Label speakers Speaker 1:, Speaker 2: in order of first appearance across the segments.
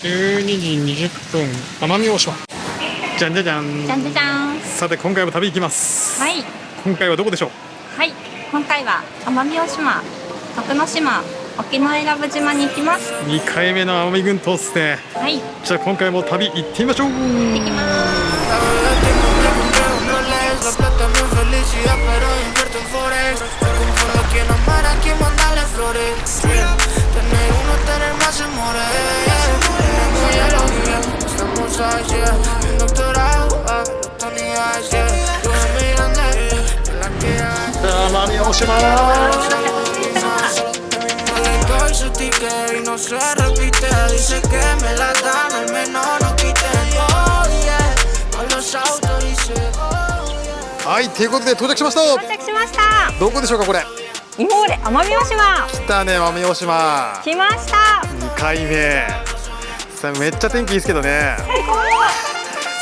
Speaker 1: 12時20分、奄美大島。じゃんじゃじゃん。
Speaker 2: じゃんじゃじゃん。
Speaker 1: さて今回も旅行きます。
Speaker 2: はい。
Speaker 1: 今回はどこでしょう。
Speaker 2: はい。今回は奄美大島、徳之島、沖永良部島に行きます。
Speaker 1: 2回目の奄美群島ですね。
Speaker 2: はい。
Speaker 1: じゃあ今回も旅行ってみましょう。
Speaker 2: 行ってきます。
Speaker 1: 奄美大島。はい、ということで到着しました。
Speaker 2: 到着しました。
Speaker 1: どこでしょうかこれ。
Speaker 2: 今俺奄美大島。
Speaker 1: 来たね奄美大島。
Speaker 2: 来ました。
Speaker 1: 2回目。さあめっちゃ天気いいですけどね。
Speaker 2: 最高。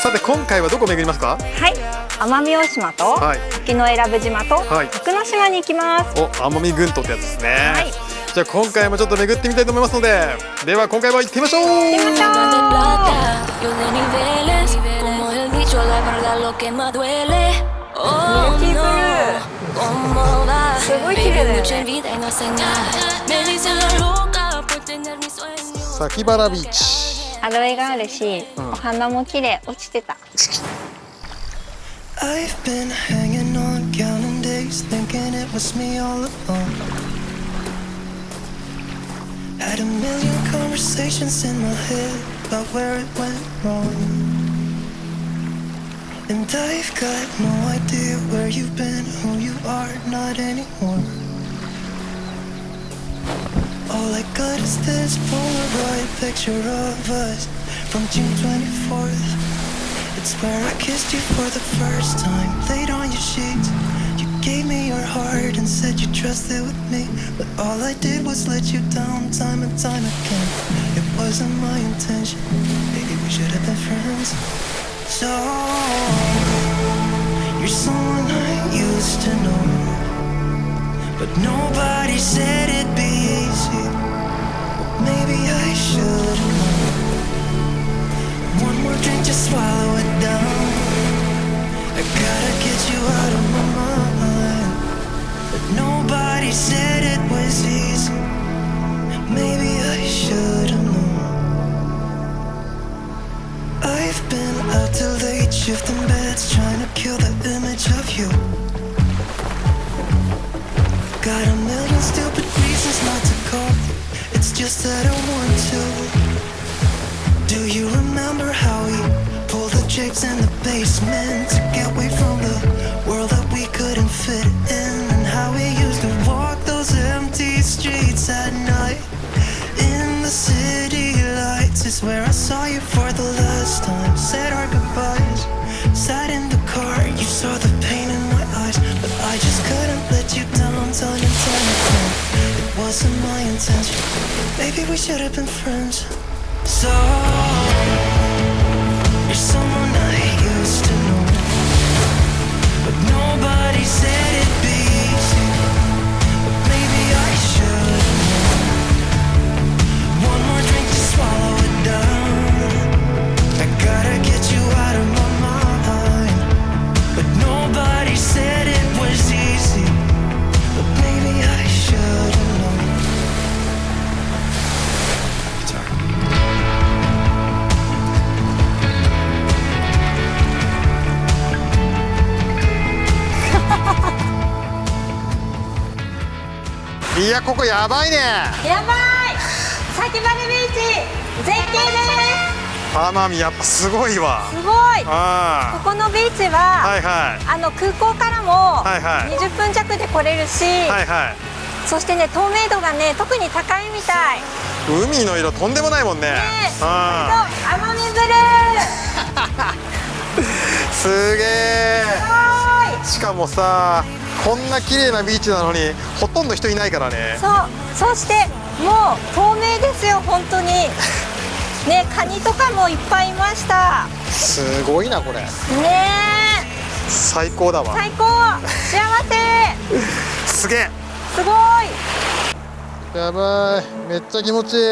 Speaker 1: さて今回はどこ巡りますか。
Speaker 2: はい。奄美大島と、
Speaker 1: はい、
Speaker 2: 沖永良部島と、
Speaker 1: はい、
Speaker 2: 徳之島に行きます。
Speaker 1: お、奄美群島ってやつですね。
Speaker 2: はい。
Speaker 1: じゃあ今回もちょっと巡ってみたいと思いますので、では今回も行ってみましょう。
Speaker 2: 行ってみましょう。ミルキーブルー。すごい綺麗だよね。
Speaker 1: 先原ビーチ。
Speaker 2: アロエがあるし、お花も綺麗。落ちてた。
Speaker 3: I've been hanging on, counting days, thinking it was me all along. Had a million conversations in my head about where it went wrong. And I've got no idea where you've been, who you are, not anymore. All I got is this Polaroid picture of us from June 24th. It's where I kissed you for the first time, laid on your sheets. You gave me your heart and said you trusted with me, but all I did was let you down time and time again. It wasn't my intention, maybe we should have been friends. So, you're someone I used to know, but nobody said it'd be easy. Well, maybe I should have known. One more drink, just swallow it down. I gotta get you out of my mind, but nobody said it was easy. Maybe I should have known. I've been out till late, shifting beds, trying to kill the image of you. Got a million stupid reasons not to call. It's just that I want to. Do you remember how we pulled the drapes in the basement to get away from the world that we couldn't fit in? And how we used to walk those empty streets at night in the city lights is where I saw you for the last time. Said our goodbyes, sat in the car, you saw the pain in my eyes, but I just couldn't let you down time and time again. It wasn't my intention, maybe we should have been friends. So, you're someone I used to know, but nobody said it'd be easy. But maybe I should know. One more drink to swallow it down. I gotta get you out of my mind, but nobody said it was easy. But maybe I should know. Sorry.
Speaker 1: いやここやばいね。
Speaker 2: やばい。先原ビーチ絶景です。
Speaker 1: 奄美やっぱすごいわ。
Speaker 2: すごい。
Speaker 1: あ
Speaker 2: ここのビーチは、
Speaker 1: はいはい、
Speaker 2: 空港からも
Speaker 1: はいはい
Speaker 2: 20分弱で来れるし、
Speaker 1: はいはい、
Speaker 2: そしてね透明度がね特に高いみたい。
Speaker 1: 海の色とんでもないもんね。
Speaker 2: 奄美ブルー。
Speaker 1: すげえ。しかもさこんな綺麗なビーチなのにほとんど人いないからね。
Speaker 2: そしてもう透明ですよ本当にね。カニとかもいっぱいいました。
Speaker 1: すごいなこれね。最高だわ。
Speaker 2: 最高。幸せ。
Speaker 1: すげえ。
Speaker 2: すごい。
Speaker 1: やばいめっちゃ気持ちいい。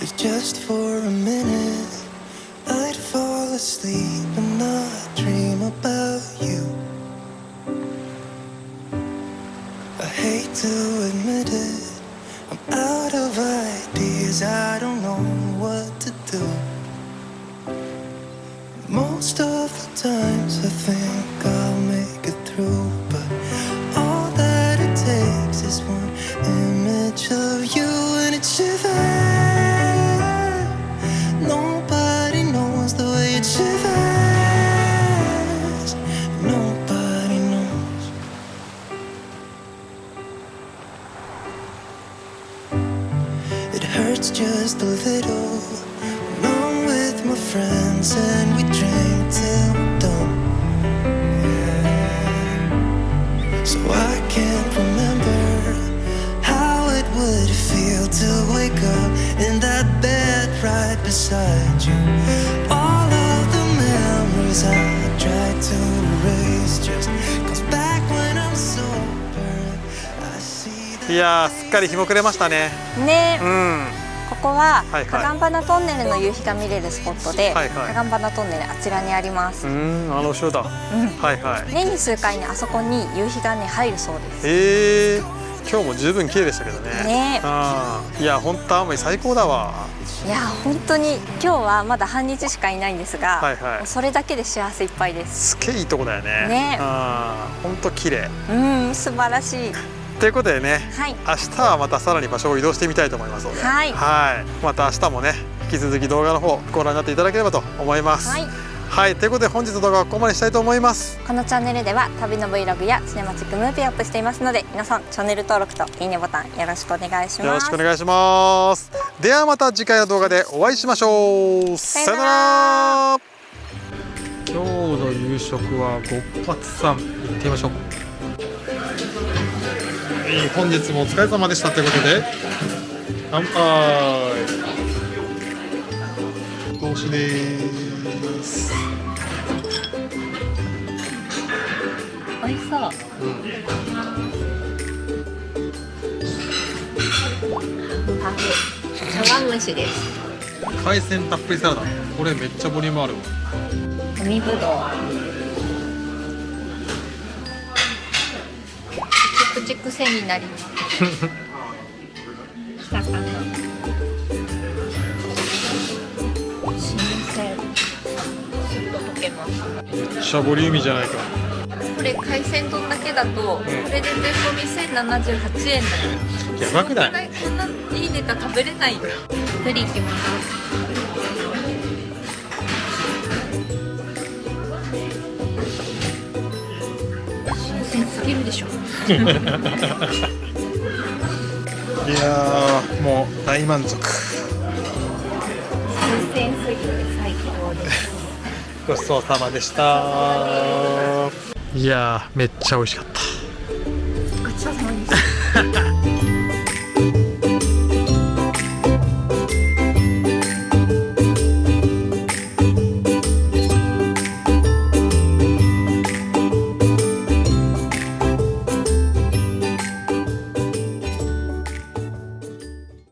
Speaker 3: If just for a minute I'd fall asleep and not dream about you. I hate to admit it, I'm out of ideas, I don't know what to do. Most of the times I think I'll make it through, but all that it takes is one image of you and it shivers. Nobody knows the way it shivers. Nobody knows. It hurts just a little when I'm with my friends and we drink till we're done. So I can't remember how it would feel to wake up in that bed right beside you. All of the memories I tried to erase just comes back when I'm sober. I see that.
Speaker 1: いやー、すっかり日も暮れましたね。
Speaker 2: ね、
Speaker 1: うん。
Speaker 2: ここは
Speaker 1: はいはい
Speaker 2: カガンバナトンネルの夕日が見れるスポットで、
Speaker 1: はいはい
Speaker 2: カガンバナトンネルあちらにあります。
Speaker 1: あの後ろだ。はいはい。
Speaker 2: 年に数回ね、あそこに夕日がね入るそうです。
Speaker 1: 今日も十分綺麗でしたけどね。
Speaker 2: ね。
Speaker 1: いや、本当青森最高だわ。
Speaker 2: いや本当に今日はまだ半日しかいないんですが、
Speaker 1: はいはい
Speaker 2: もうそれだけで幸せいっぱいです。
Speaker 1: すげえいいとこだよね。
Speaker 2: ね。
Speaker 1: 本当綺麗。
Speaker 2: 素晴らしい。
Speaker 1: ということでね、
Speaker 2: はい、
Speaker 1: 明日はまたさらに場所を移動してみたいと思いますので、
Speaker 2: はい、
Speaker 1: また明日もね引き続き動画の方ご覧になっていただければと思います。はい、ということで本日の動画はここまでしたいと思います。
Speaker 2: このチャンネルでは旅の Vlog やシネマチックムービーをアップしていますので、皆さんチャンネル登録といいねボタンよろしくお願いします。
Speaker 1: よろしくお願いします。ではまた次回の動画でお会いしましょう。さよなら。今日の夕食はごっぱつさん行ってみましょう。本日もお疲れ様でしたということで乾杯。帽子です。
Speaker 2: 美味しそう。茶碗蒸しです。
Speaker 1: 海鮮たっぷりサラダ。これめっちゃボリュームあるわ。
Speaker 2: 海ぶどう。プチプチ癖になります。北さんの新鮮。スッと溶けます。
Speaker 1: めっちゃボリューミーじゃないか。
Speaker 2: これ海鮮丼だけだと、これで税込み1078円だよ。
Speaker 1: やばくない？
Speaker 2: こんないいネタ食べれないよ。プリいきます。新鮮すぎるでしょ。
Speaker 1: いやー、もう大満足。
Speaker 2: 新鮮すぎて最高です。
Speaker 1: ごちそうさまでした。いやー、めっちゃ美味しかった。
Speaker 2: ごちそうさまでした。